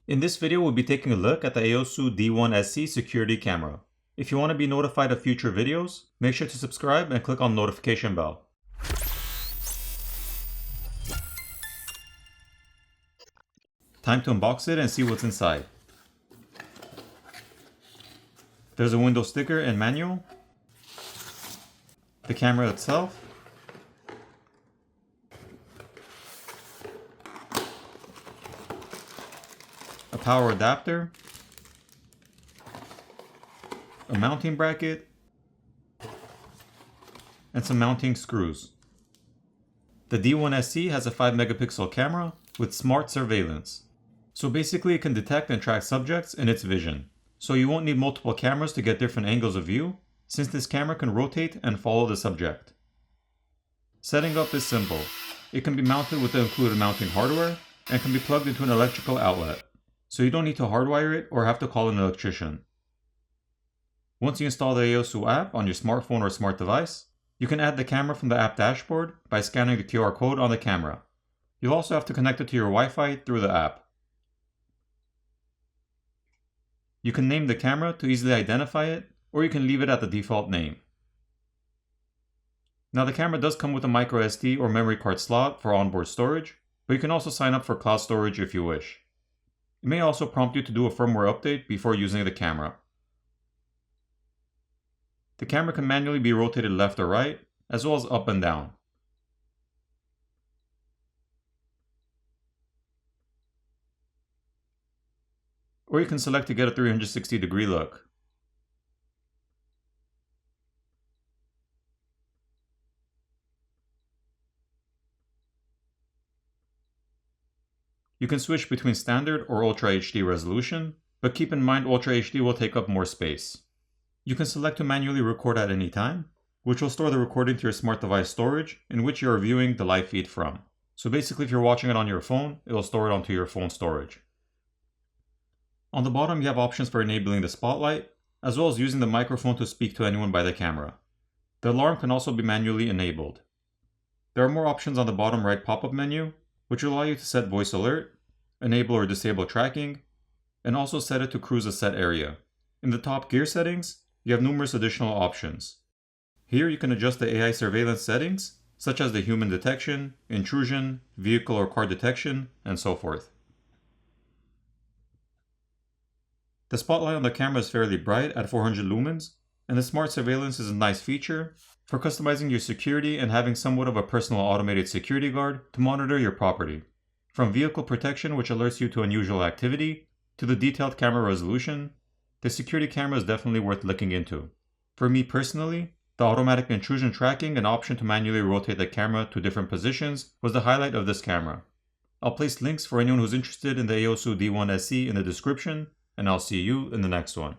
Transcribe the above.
In this video, we'll be taking a look at the AOSU D1SC security camera. If you want to be notified of future videos, make sure to subscribe and click on the notification bell. Time to unbox it and see what's inside. There's a window sticker and manual, the camera itself, a power adapter, a mounting bracket, and some mounting screws. The D1SC has a 5 megapixel camera with smart surveillance. So basically it can detect and track subjects in its vision. So you won't need multiple cameras to get different angles of view, since this camera can rotate and follow the subject. Setting up is simple. It can be mounted with the included mounting hardware and can be plugged into an electrical outlet. So you don't need to hardwire it or have to call an electrician. Once you install the AOSU app on your smartphone or smart device, you can add the camera from the app dashboard by scanning the QR code on the camera. You'll also have to connect it to your Wi-Fi through the app. You can name the camera to easily identify it, or you can leave it at the default name. Now the camera does come with a micro SD or memory card slot for onboard storage, but you can also sign up for cloud storage if you wish. It may also prompt you to do a firmware update before using the camera. The camera can manually be rotated left or right, as well as up and down. Or you can select to get a 360-degree look. You can switch between standard or Ultra HD resolution, but keep in mind Ultra HD will take up more space. You can select to manually record at any time, which will store the recording to your smart device storage in which you are viewing the live feed from. So basically if you're watching it on your phone, it will store it onto your phone storage. On the bottom you have options for enabling the spotlight, as well as using the microphone to speak to anyone by the camera. The alarm can also be manually enabled. There are more options on the bottom right pop-up menu, which will allow you to set voice alert, enable or disable tracking, and also set it to cruise a set area. In the top gear settings, you have numerous additional options. Here you can adjust the AI surveillance settings, such as the human detection, intrusion, vehicle or car detection, and so forth. The spotlight on the camera is fairly bright at 400 lumens, and the smart surveillance is a nice feature for customizing your security and having somewhat of a personal automated security guard to monitor your property. From vehicle protection, which alerts you to unusual activity, to the detailed camera resolution, the security camera is definitely worth looking into. For me personally, the automatic intrusion tracking and option to manually rotate the camera to different positions was the highlight of this camera. I'll place links for anyone who's interested in the AOSU D1SC in the description, and I'll see you in the next one.